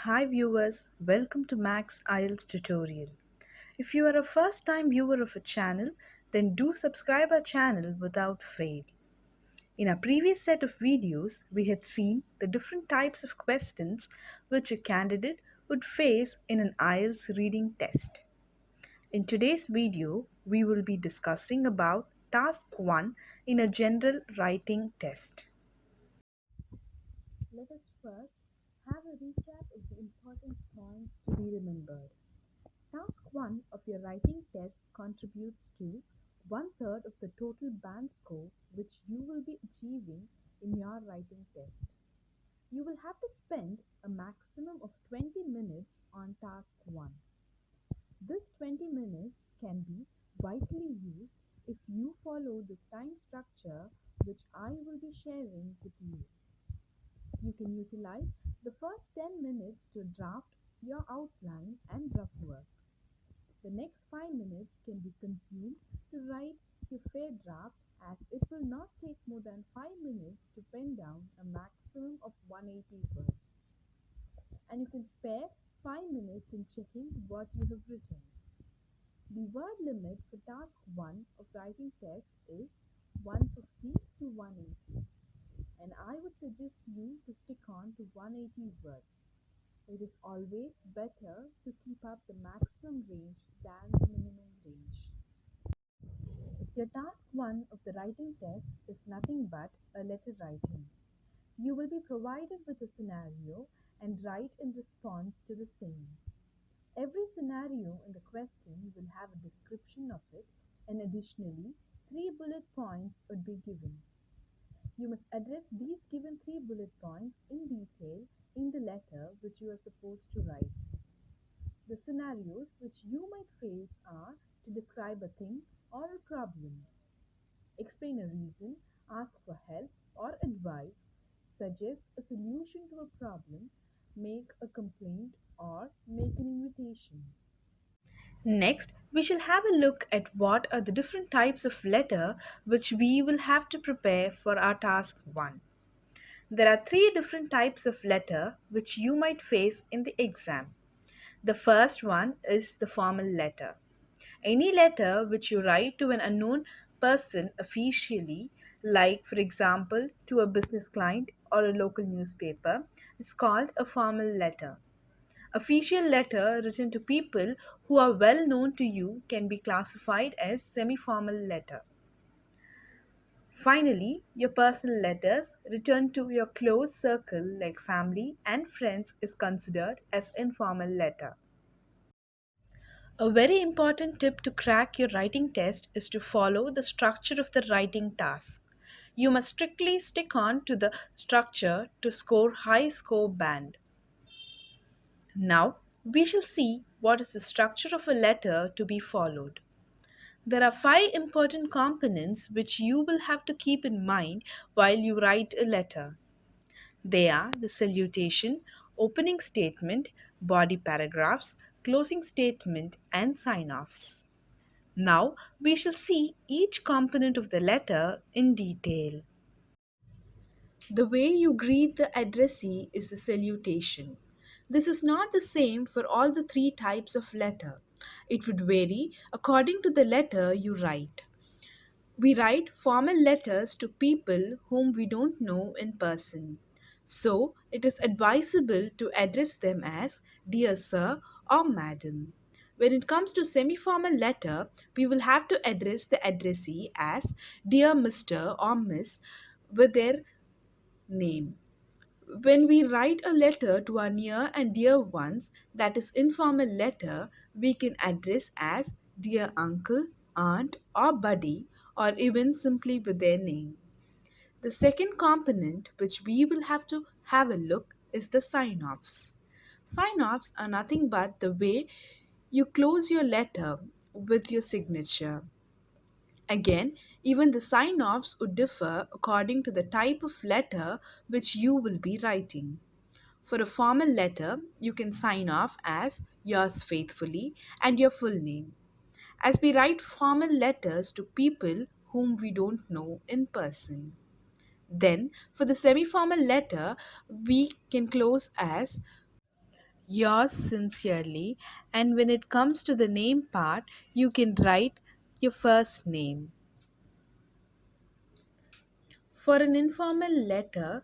Hi viewers, welcome to Max IELTS tutorial. If you are a first time viewer of a channel, then do subscribe our channel without fail. In our previous set of videos, we had seen the different types of questions which a candidate would face in an IELTS reading test. In today's video, we will be discussing about task 1 in a general writing test. Let us first have a recap of the important points to be remembered. Task 1 of your writing test contributes to one-third of the total band score which you will be achieving in your writing test. You will have to spend a maximum of 20 minutes on task 1. This 20 minutes can be vitally used if you follow this time structure which I will be sharing with you. You can utilize the first 10 minutes to draft your outline and rough work. The next 5 minutes can be consumed to write your fair draft, as it will not take more than 5 minutes to pen down a maximum of 180 words. And you can spare 5 minutes in checking what you have written. The word limit for task 1 of writing test is 150 to 180, and I would suggest you to stick on to 180 words. It is always better to keep up the maximum range than the minimum range. Your task 1 of the writing test is nothing but a letter writing. You will be provided with a scenario and write in response to the same. Every scenario in the question will have a description of it, and additionally, 3 bullet points would be given. You must address these given 3 bullet points in detail in the letter which you are supposed to write. The scenarios which you might face are to describe a thing or a problem, explain a reason, ask for help or advice, suggest a solution to a problem, make a complaint, or make an invitation. Next, we shall have a look at what are the different types of letter which we will have to prepare for our task 1. There are 3 different types of letter which you might face in the exam. The first one is the formal letter. Any letter which you write to an unknown person officially, like for example to a business client or a local newspaper, is called a formal letter. Official letter written to people who are well known to you can be classified as semi-formal letter. Finally, your personal letters written to your close circle like family and friends is considered as informal letter. A very important tip to crack your writing test is to follow the structure of the writing task. You must strictly stick on to the structure to score high score band. Now, we shall see what is the structure of a letter to be followed. There are 5 important components which you will have to keep in mind while you write a letter. They are the salutation, opening statement, body paragraphs, closing statement, and sign offs. Now we shall see each component of the letter in detail. The way you greet the addressee is the salutation. This is not the same for all the 3 types of letter. It would vary according to the letter you write. We write formal letters to people whom we don't know in person. So, it is advisable to address them as Dear Sir or Madam. When it comes to semi formal letter, we will have to address the addressee as Dear Mr. or Miss with their name. When we write a letter to our near and dear ones, that is informal letter, we can address as dear uncle, aunt, or buddy, or even simply with their name. The second component which we will have to have a look is the sign offs. Sign offs are nothing but the way you close your letter with your signature. Again, even the sign offs would differ according to the type of letter which you will be writing. For a formal letter, you can sign off as yours faithfully and your full name, as we write formal letters to people whom we don't know in person. Then, for the semi formal letter, we can close as Yours sincerely, and when it comes to the name part, you can write your first name. For an informal letter,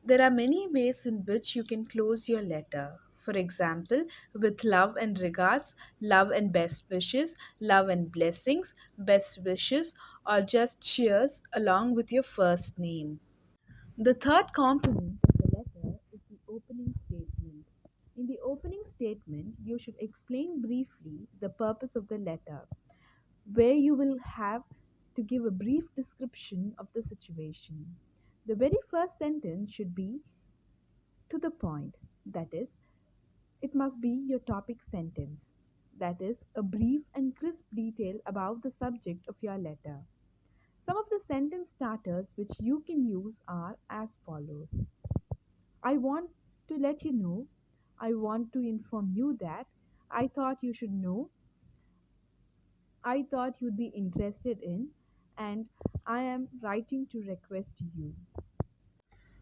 there are many ways in which you can close your letter. For example, with love and regards, love and best wishes, love and blessings, best wishes, or just cheers along with your first name. The third component of the letter is the opening statement. In the opening statement, you should explain briefly the purpose of the letter, where you will have to give a brief description of the situation. The very first sentence should be to the point. That is, it must be your topic sentence. That is, a brief and crisp detail about the subject of your letter. Some of the sentence starters which you can use are as follows. I want to let you know, I want to inform you that, I thought you should know, I thought you'd be interested in, and I am writing to request you.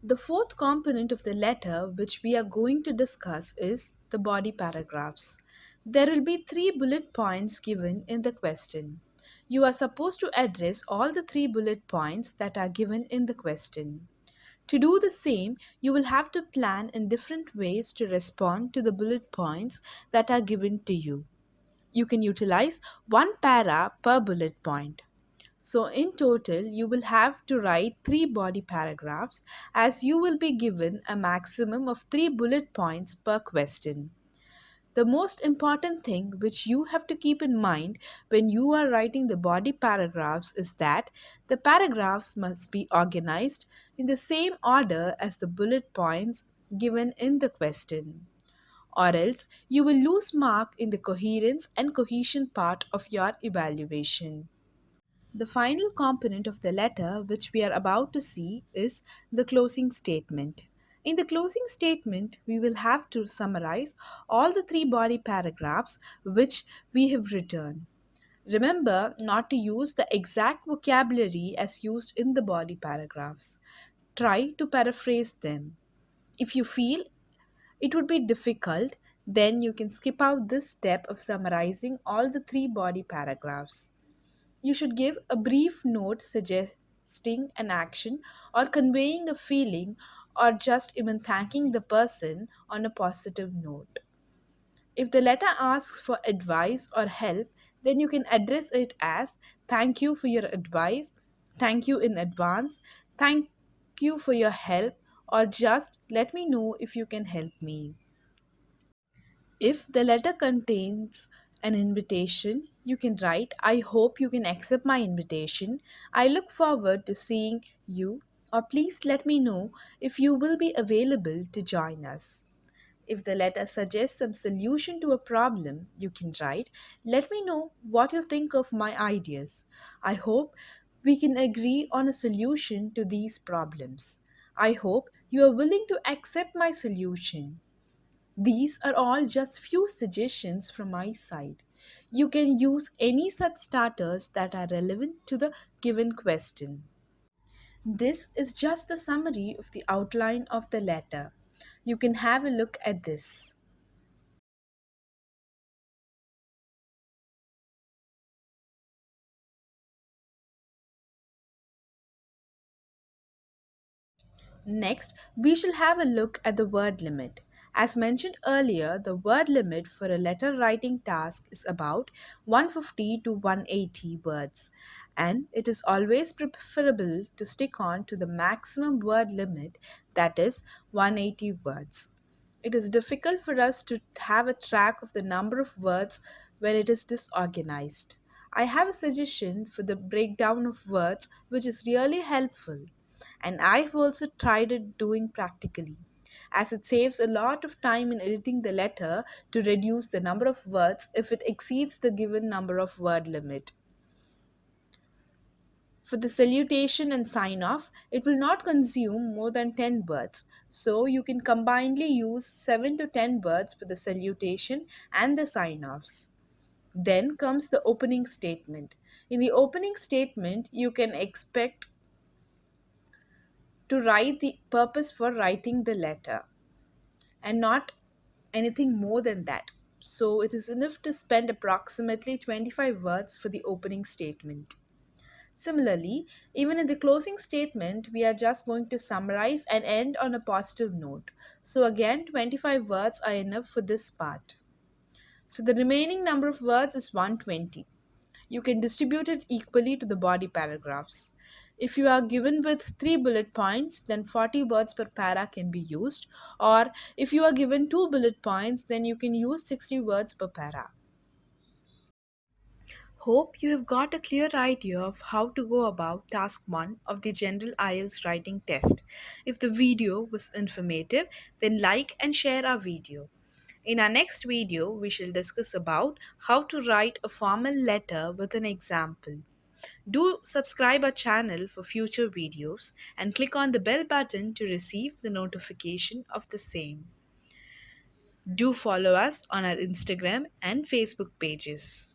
The fourth component of the letter, which we are going to discuss, is the body paragraphs. There will be three bullet points given in the question. You are supposed to address all the three bullet points that are given in the question. To do the same, you will have to plan in different ways to respond to the bullet points that are given to you. You can utilize one para per bullet point. So, in total, you will have to write three body paragraphs as you will be given a maximum of three bullet points per question. The most important thing which you have to keep in mind when you are writing the body paragraphs is that the paragraphs must be organized in the same order as the bullet points given in the question, or else you will lose mark in the coherence and cohesion part of your evaluation. The final component of the letter, which we are about to see, is the closing statement. In the closing statement, we will have to summarize all the three body paragraphs which we have written. Remember not to use the exact vocabulary as used in the body paragraphs. Try to paraphrase them. If you feel it would be difficult, then you can skip out this step of summarizing all the three body paragraphs. You should give a brief note suggesting an action or conveying a feeling or just even thanking the person on a positive note. If the letter asks for advice or help, then you can address it as thank you for your advice, thank you in advance, thank you for your help, or just let me know if you can help me. If the letter contains an invitation, you can write, I hope you can accept my invitation. I look forward to seeing you, or please let me know if you will be available to join us. If the letter suggests some solution to a problem, you can write, let me know what you think of my ideas. I hope we can agree on a solution to these problems. I hope you are willing to accept my solution. These are all just few suggestions from my side. You can use any such starters that are relevant to the given question. This is just the summary of the outline of the letter. You can have a look at this. Next, we shall have a look at the word limit. As mentioned earlier, the word limit for a letter writing task is about 150 to 180 words, and it is always preferable to stick on to the maximum word limit, that is 180 words. It is difficult for us to have a track of the number of words when it is disorganized. I have a suggestion for the breakdown of words which is really helpful, and I've also tried it doing practically, as it saves a lot of time in editing the letter to reduce the number of words if it exceeds the given number of word limit. For the salutation and sign off, it will not consume more than 10 words, so you can combinedly use 7 to 10 words for the salutation and the sign offs. Then comes the opening statement. In the opening statement, you can expect to write the purpose for writing the letter and not anything more than that. So it is enough to spend approximately 25 words for the opening statement. Similarly, even in the closing statement, we are just going to summarize and end on a positive note. So again, 25 words are enough for this part. So the remaining number of words is 120. You can distribute it equally to the body paragraphs. If you are given with 3 bullet points, then 40 words per para can be used, or if you are given 2 bullet points, then you can use 60 words per para. Hope you have got a clear idea of how to go about task 1 of the General IELTS writing test. If the video was informative, then like and share our video. In our next video, we shall discuss about how to write a formal letter with an example. Do subscribe our channel for future videos and click on the bell button to receive the notification of the same. Do follow us on our Instagram and Facebook pages.